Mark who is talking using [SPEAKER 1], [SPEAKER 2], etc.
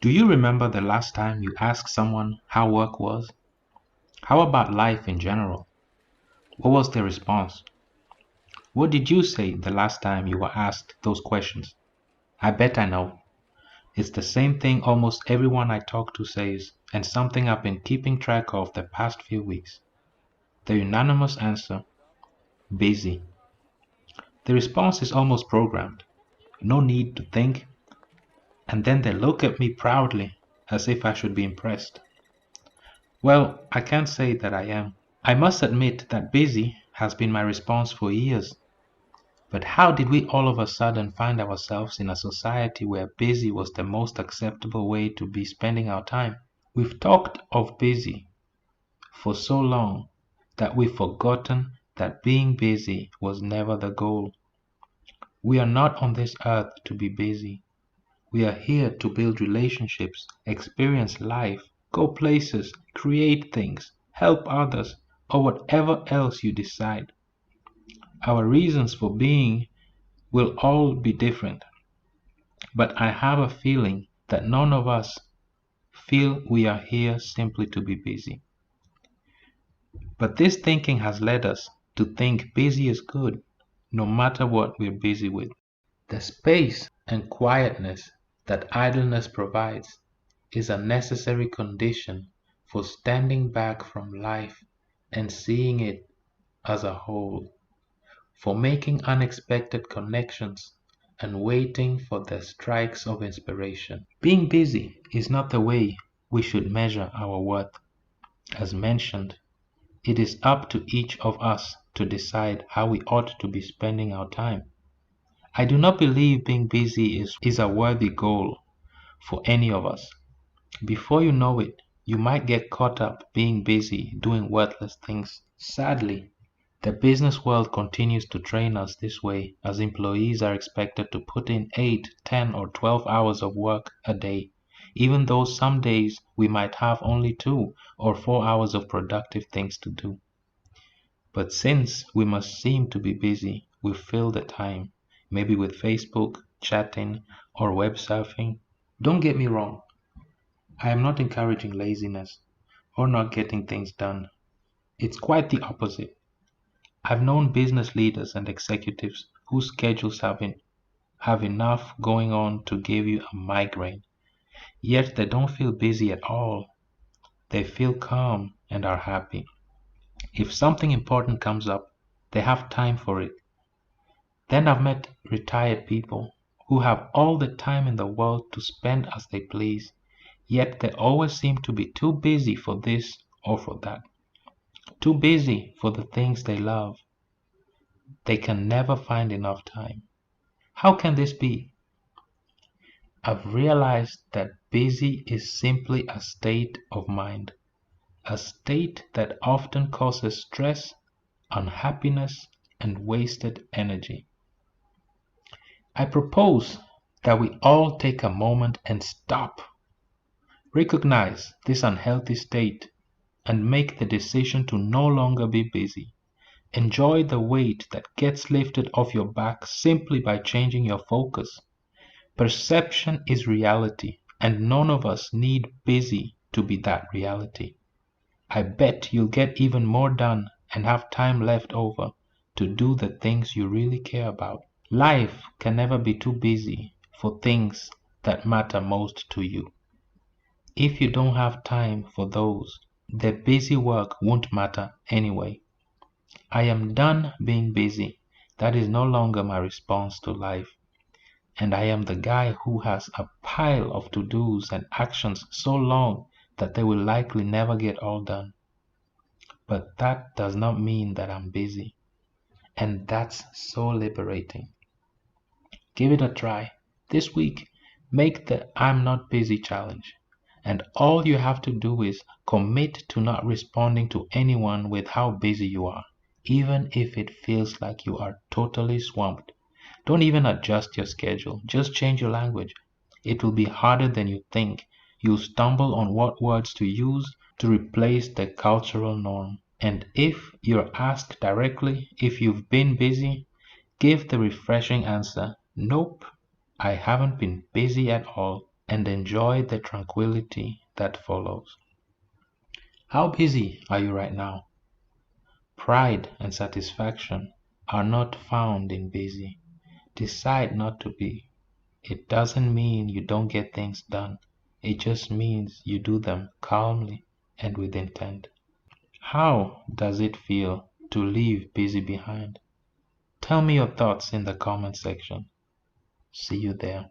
[SPEAKER 1] Do you remember the last time you asked someone how work was? How about life in general? What was their response? What did you say the last time you were asked those questions? I bet I know. It's the same thing almost everyone I talk to says, and something I've been keeping track of the past few weeks. The unanimous answer: busy. The response is almost programmed. No need to think. And then they look at me proudly, as if I should be impressed. Well, I can't say that I am. I must admit that busy has been my response for years. But how did we all of a sudden find ourselves in a society where busy was the most acceptable way to be spending our time? We've talked of busy for so long that we've forgotten that being busy was never the goal. We are not on this earth to be busy. We are here to build relationships, experience life, go places, create things, help others, or whatever else you decide. Our reasons for being will all be different, but I have a feeling that none of us feel we are here simply to be busy. But this thinking has led us to think busy is good, no matter what we're busy with. The space and quietness that idleness provides is a necessary condition for standing back from life and seeing it as a whole, for making unexpected connections and waiting for the strikes of inspiration. Being busy is not the way we should measure our worth. As mentioned, it is up to each of us to decide how we ought to be spending our time. I do not believe being busy is a worthy goal for any of us. Before you know it, you might get caught up being busy doing worthless things. Sadly, the business world continues to train us this way, as employees are expected to put in 8, 10, or 12 hours of work a day, even though some days we might have only 2 or 4 hours of productive things to do. But since we must seem to be busy, we fill the time, maybe with Facebook, chatting, or web surfing. Don't get me wrong, I am not encouraging laziness or not getting things done. It's quite the opposite. I've known business leaders and executives whose schedules have enough going on to give you a migraine, yet they don't feel busy at all. They feel calm and are happy. If something important comes up, they have time for it. Then I've met retired people who have all the time in the world to spend as they please, yet they always seem to be too busy for this or for that. Too busy for the things they love. They can never find enough time. How can this be? I've realized that busy is simply a state of mind, a state that often causes stress, unhappiness, and wasted energy. I propose that we all take a moment and stop, recognize this unhealthy state, and make the decision to no longer be busy. Enjoy the weight that gets lifted off your back simply by changing your focus. Perception is reality, and none of us need busy to be that reality. I bet you'll get even more done and have time left over to do the things you really care about. Life can never be too busy for things that matter most to you. If you don't have time for those, the busy work won't matter anyway. I am done being busy. That is no longer my response to life. And I am the guy who has a pile of to-dos and actions so long that they will likely never get all done. But that does not mean that I'm busy. And that's so liberating. Give it a try. This week, make the I'm not busy challenge. And all you have to do is commit to not responding to anyone with how busy you are, even if it feels like you are totally swamped. Don't even adjust your schedule. Just change your language. It will be harder than you think. You'll stumble on what words to use to replace the cultural norm. And if you're asked directly if you've been busy, give the refreshing answer, nope, I haven't been busy at all. and enjoy the tranquility that follows. How busy are you right now? Pride and satisfaction are not found in busy. Decide not to be. It doesn't mean you don't get things done. It just means you do them calmly and with intent. How does it feel to leave busy behind? Tell me your thoughts in the comment section. See you there.